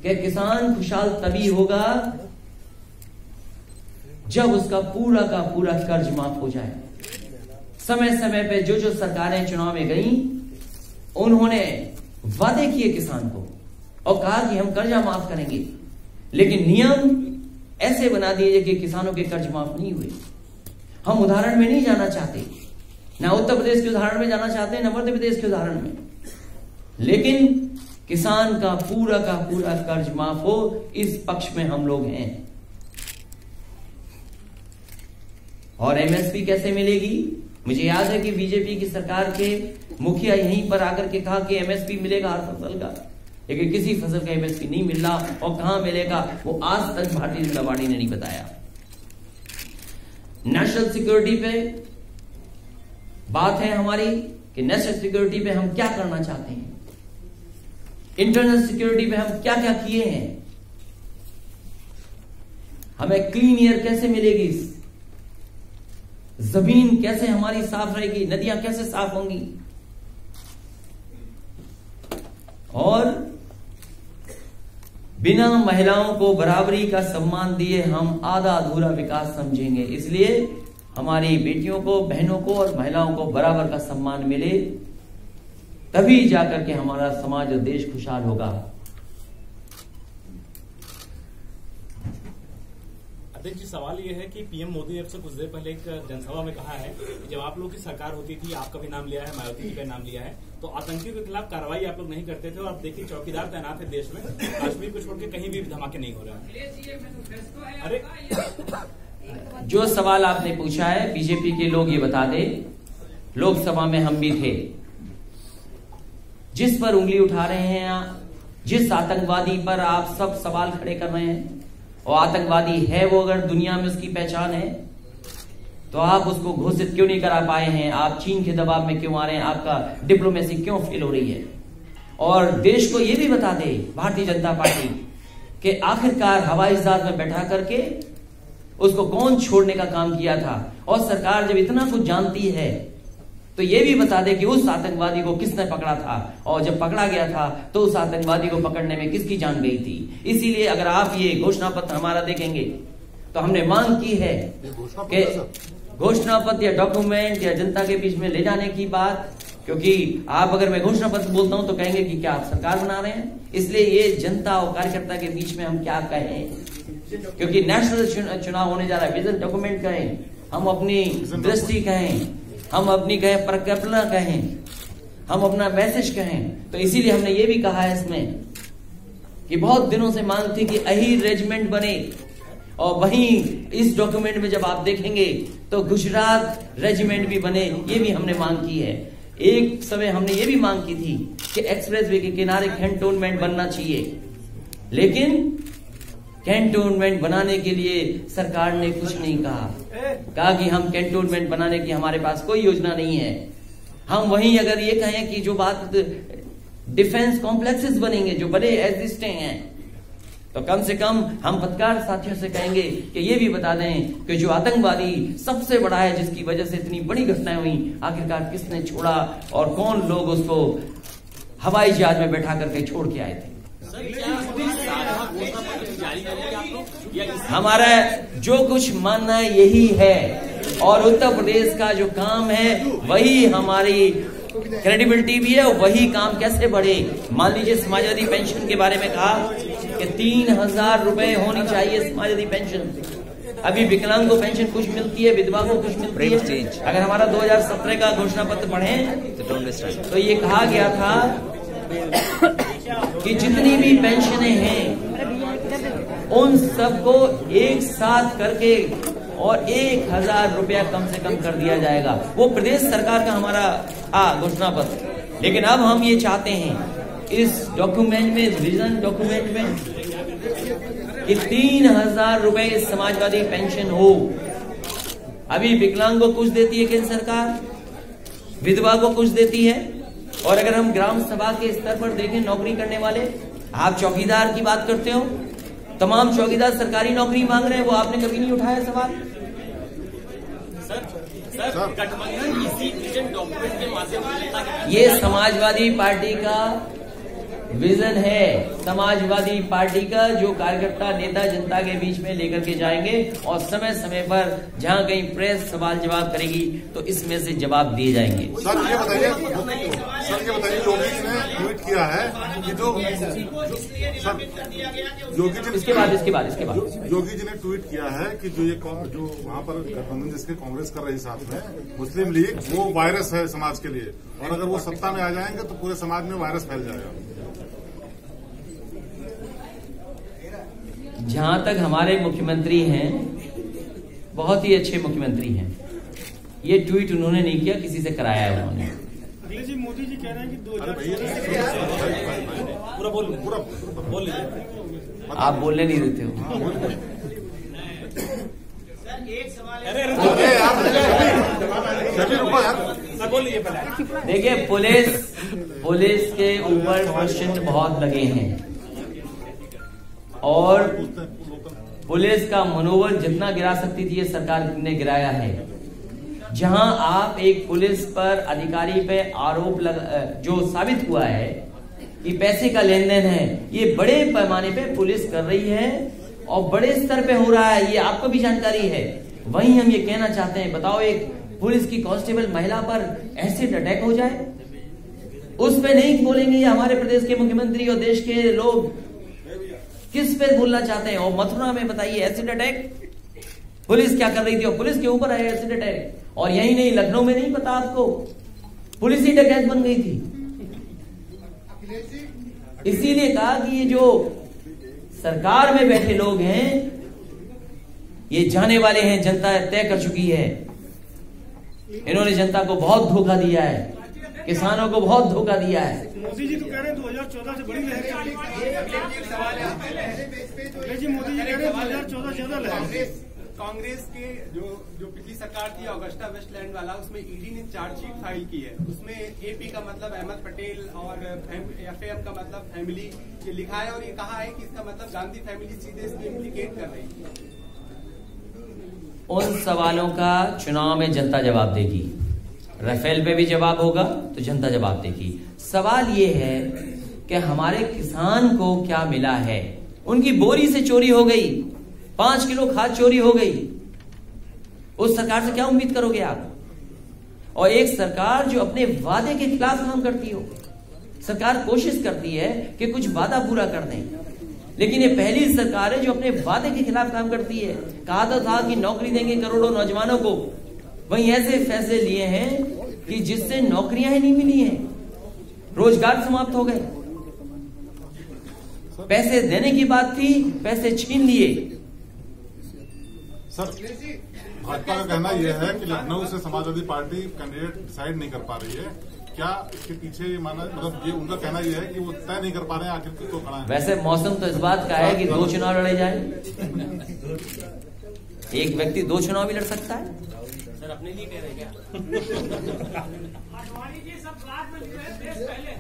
कि किसान खुशहाल तभी होगा जब उसका पूरा का पूरा कर्ज माफ हो जाए। समय समय पे जो जो सरकारें चुनाव में गई, उन्होंने वादे किए किसान को और कहा कि हम कर्जा माफ करेंगे, लेकिन नियम ऐसे बना दिए कि किसानों के कर्ज माफ नहीं हुए। हम उदाहरण में नहीं जाना चाहते, ना उत्तर प्रदेश के उदाहरण में जाना चाहते हैं, ना मध्य प्रदेश के उदाहरण में, लेकिन किसान का पूरा कर्ज माफ हो, इस पक्ष में हम लोग हैं। और एमएसपी कैसे मिलेगी? मुझे याद है कि बीजेपी की सरकार के मुखिया यहीं पर आकर के कहा कि एमएसपी मिलेगा हर फसल का, लेकिन किसी फसल का एमएसपी नहीं मिल रहा, और कहां मिलेगा वो आज तक भारतीय जनता पार्टी ने नहीं बताया। नेशनल सिक्योरिटी पे बात है हमारी कि नेशनल सिक्योरिटी पे हम क्या करना चाहते हैं, इंटरनल सिक्योरिटी पे हम क्या क्या किए हैं, हमें क्लीन एयर कैसे मिलेगी, जमीन कैसे हमारी साफ रहेगी, नदियां कैसे साफ होंगी, और बिना महिलाओं को बराबरी का सम्मान दिए हम आधा अधूरा विकास समझेंगे। इसलिए हमारी बेटियों को, बहनों को और महिलाओं को बराबर का सम्मान मिले, तभी जाकर के हमारा समाज और देश खुशहाल होगा। अध्यक्ष जी, सवाल ये है कि पीएम मोदी ने अब से कुछ देर पहले एक जनसभा में कहा है कि जब आप लोगों की सरकार होती थी, आपका भी नाम लिया है, मायावती जी का नाम लिया है, तो आतंकियों के खिलाफ कार्रवाई आप लोग नहीं करते थे, और अब देखिए चौकीदार तैनात है देश में, कश्मीर को छोड़ के कहीं भी धमाके नहीं हो रहे। अरे जो सवाल आपने पूछा है, बीजेपी के लोग ये बता दे, लोकसभा में हम भी थे, जिस पर उंगली उठा रहे हैं, जिस आतंकवादी पर आप सब सवाल खड़े कर रहे हैं, और आतंकवादी है वो, अगर दुनिया में उसकी पहचान है, तो आप उसको घोषित क्यों नहीं करा पाए हैं? आप चीन के दबाव में क्यों आ रहे हैं? आपका डिप्लोमेसी क्यों फेल हो रही है? और देश को यह भी बता दे भारतीय जनता पार्टी कि आखिरकार हवाई जहाज में बैठा करके उसको कौन छोड़ने का काम किया था, और सरकार जब इतना कुछ जानती है तो ये भी बता दे कि उस आतंकवादी को किसने पकड़ा था, और जब पकड़ा गया था तो उस आतंकवादी को पकड़ने में किसकी जान गई थी। इसीलिए अगर आप ये घोषणा पत्र हमारा देखेंगे तो हमने मांग की है कि घोषणा पत्र या डॉक्यूमेंट या जनता के बीच में ले जाने की बात, क्योंकि आप अगर मैं घोषणा पत्र बोलता हूं तो कहेंगे कि क्या आप सरकार बना रहे हैं, इसलिए ये जनता और कार्यकर्ता के बीच में हम क्या कहें, क्योंकि नेशनल चुनाव होने जा रहा है। विजन डॉक्यूमेंट कहें, हम अपनी दृष्टि कहें, हम अपनी कहें परिकल्पना कहें, हम अपना मैसेज कहें, तो इसीलिए हमने ये भी कहा है इसमें कि बहुत दिनों से मांग थी कि अहीर रेजिमेंट बने, और वहीं इस डॉक्यूमेंट में जब आप देखेंगे तो गुजरात रेजिमेंट भी बने, ये भी हमने मांग की है। एक समय हमने ये भी मांग की थी कि एक्सप्रेसवे के किनारे कैंटोनमेंट बनना चाहिए, लेकिन कैंटोनमेंट बनाने के लिए सरकार ने कुछ नहीं कहा कि हम कैंटोनमेंट बनाने की हमारे पास कोई योजना नहीं है। हम वहीं अगर ये कहें कि जो बात डिफेंस कॉम्प्लेक्सेस बनेंगे जो बड़े एग्जिस्टिंग हैं, तो कम से कम हम पत्रकार साथियों से कहेंगे कि ये भी बता दें कि जो आतंकवादी सबसे बड़ा है, जिसकी वजह से इतनी बड़ी घटनाएं हुई, आखिरकार किसने छोड़ा और कौन लोग उसको हवाई जहाज में बैठा करके छोड़ के आए थे। हमारा जो कुछ मानना है यही है, और उत्तर प्रदेश का जो काम है वही हमारी क्रेडिबिलिटी भी है, और वही काम कैसे बढ़े। मान लीजिए समाजवादी पेंशन के बारे में कहा कि 3000 रुपए होनी चाहिए समाजवादी पेंशन। अभी विकलांग को पेंशन कुछ मिलती है, विधवा को कुछ मिलती है। अगर हमारा 2017 का घोषणा पत्र पढ़ें तो ये कहा गया था कि जितनी भी पेंशनें हैं उन सबको एक साथ करके और 1000 रुपया कम से कम कर दिया जाएगा। वो प्रदेश सरकार का हमारा घोषणा पत्र। लेकिन अब हम ये चाहते हैं इस डॉक्यूमेंट में, इस विजन डॉक्यूमेंट में, कि 3000 रुपए समाजवादी पेंशन हो। अभी विकलांग को कुछ देती है केंद्र सरकार, विधवा को कुछ देती है, और अगर हम ग्राम सभा के स्तर पर देखें नौकरी करने वाले, आप चौकीदार की बात करते हो, तमाम चौकीदार सरकारी नौकरी मांग रहे हैं, वो आपने कभी नहीं उठाया सवाल। ये समाजवादी पार्टी का विजन है समाजवादी पार्टी का, जो कार्यकर्ता नेता जनता के बीच में लेकर के जाएंगे और समय समय पर जहां कहीं प्रेस सवाल जवाब करेगी तो इसमें से जवाब दिए जाएंगे। सर ये बताइए योगी जी ने ट्वीट किया है कि जो योगी जी इसके बाद योगी जी ने ट्वीट किया है कि जो वहाँ पर गठबंधन जिसके कांग्रेस कर रही साथ में मुस्लिम लीग, वो वायरस है समाज के लिए, और अगर वो सत्ता में आ जाएंगे तो पूरे समाज में वायरस फैल जाएगा। जहां तक हमारे मुख्यमंत्री हैं, बहुत ही अच्छे मुख्यमंत्री हैं, ये ट्वीट उन्होंने नहीं किया, किसी से कराया है उन्होंने। अखिलेश जी, मोदी जी कह रहे हैं कि 2014 बोल आप बोलने नहीं देते हो। देखिए, पुलिस के ऊपर क्वेश्चन बहुत लगे हैं और पुलिस का मनोबल जितना गिरा सकती थी ये सरकार ने गिराया है। जहां आप एक पुलिस पर अधिकारी पे आरोप जो साबित हुआ है कि पैसे का लेन देन है, ये बड़े पैमाने पे पुलिस कर रही है और बड़े स्तर पे हो रहा है, ये आपको भी जानकारी है। वहीं हम ये कहना चाहते हैं, बताओ एक पुलिस की कांस्टेबल महिला पर एसिड अटैक हो जाए, उस पे नहीं बोलेंगे हमारे प्रदेश के मुख्यमंत्री और देश के लोग, किस पे बोलना चाहते हैं? और मथुरा में बताइए एसिड अटैक, पुलिस क्या कर रही थी और पुलिस के ऊपर है एसिड अटैक। और यही नहीं, लखनऊ में नहीं पता आपको, पुलिस ही डकैत बन गई थी। इसीलिए कहा कि ये जो सरकार में बैठे लोग हैं ये जाने वाले हैं, जनता तय कर चुकी है। इन्होंने जनता को बहुत धोखा दिया है, किसानों को बहुत धोखा दिया है। मोदी जी तो कह रहे हैं 2014 से बड़ी लहर चली। जी मोदी जी कह रहे हैं 2014 ज्यादा लहर। कांग्रेस के जो पिछली सरकार थी ऑगस्टा वेस्टलैंड वाला, उसमें ईडी ने चार्जशीट फाइल की है। उसमें एपी का मतलब अहमद पटेल और एफएम का मतलब फैमिली ये लिखा है और ये कहा है कि इसका मतलब गांधी फैमिली सीधे इसमें इम्प्लीकेट कर रही है। उन सवालों का चुनाव में जनता जवाब देगी। राफेल पे भी जवाब होगा तो जनता जवाब देगी। सवाल ये है कि हमारे किसान को क्या मिला है। उनकी बोरी से चोरी हो गई, 5 किलो खाद चोरी हो गई। उस सरकार से क्या उम्मीद करोगे आप? और एक सरकार जो अपने वादे के खिलाफ काम करती हो। सरकार कोशिश करती है कि कुछ वादा पूरा कर दें, लेकिन ये पहली सरकार है जो अपने वादे के खिलाफ काम करती है। कहा तो था कि नौकरी देंगे करोड़ों नौजवानों को, वहीं ऐसे फैसले लिए हैं कि जिससे नौकरियां ही नहीं मिली हैं, रोजगार समाप्त हो गए। पैसे देने की बात थी, पैसे छीन लिए। सर, भाजपा का कहना यह है कि लखनऊ से समाजवादी पार्टी कैंडिडेट डिसाइड नहीं कर पा रही है। क्या इसके पीछे ये माना, मतलब ये उनका कहना यह है कि वो तय नहीं कर पा रहे हैं आखिर किसको खड़ा है? वैसे मौसम तो इस बात का है कि 2 चुनाव लड़े जाए। एक व्यक्ति 2 चुनाव भी लड़ सकता है। सर अपने लिए कह रहे हैं क्या? आडवाणी जी सब बात में जुड़े, देश पहले है।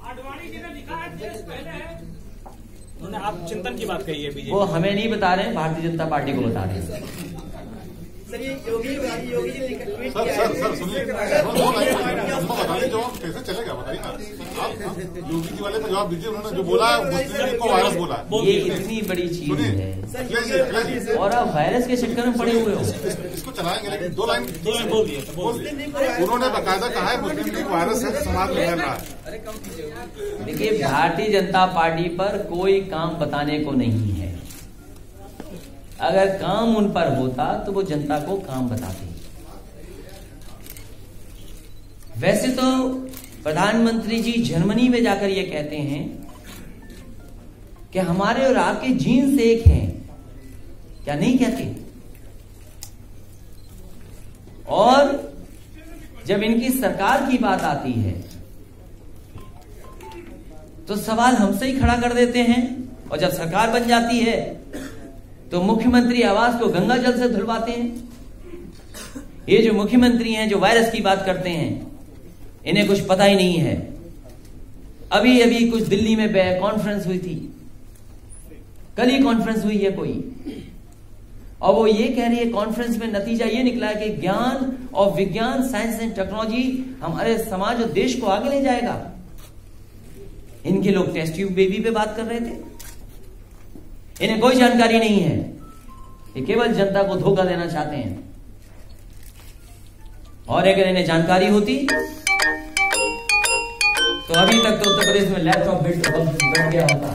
आडवाणी जी ने लिखा है देश पहले है। उन्होंने आप चिंतन की बात कही है बीजेपी, वो हमें नहीं बता रहे हैं, भारतीय जनता पार्टी को बता रहे हैं। सर ये योगी जी ने ट्वीट किया है। सर सुनिए, बताइए जो कैसे चलेगा, बताइए ना आप। योगी जी वाले को जवाब दीजिए। उन्होंने जो बोला है मुस्लिम लीग को वायरस बोला, ये इतनी बड़ी चीज है और आप वायरस के चक्कर में पड़े हुए हो। इसको चलाएंगे, लेकिन 2 लाइन बोल दिए। उन्होंने बाकायदा कहा है मुस्लिम लीग वायरस है, समाज में फैल रहा है। देखिए, भारतीय जनता पार्टी पर कोई काम बताने को नहीं है। अगर काम उन पर होता तो वो जनता को काम बताते। वैसे तो प्रधानमंत्री जी जर्मनी में जाकर ये कहते हैं कि हमारे और आपके जीन्स एक हैं, क्या नहीं कहते? और जब इनकी सरकार की बात आती है तो सवाल हमसे ही खड़ा कर देते हैं, और जब सरकार बन जाती है तो मुख्यमंत्री आवास को गंगा जल से धुलवाते हैं। ये जो मुख्यमंत्री हैं जो वायरस की बात करते हैं, इन्हें कुछ पता ही नहीं है। अभी अभी कुछ दिल्ली में कॉन्फ्रेंस हुई थी, कल ही कॉन्फ्रेंस हुई है कोई, और वो ये कह रही है कॉन्फ्रेंस में नतीजा ये निकला कि ज्ञान और विज्ञान, साइंस एंड टेक्नोलॉजी हमारे समाज और देश को आगे ले जाएगा। इनके लोग टेस्ट ट्यूब बेबी पे बात कर रहे थे। इन्हें कोई जानकारी नहीं है, ये केवल जनता को धोखा देना चाहते हैं। और अगर इन्हें जानकारी होती तो अभी तक तो उत्तर प्रदेश में लैपटॉप बिल्ट बन गया होता।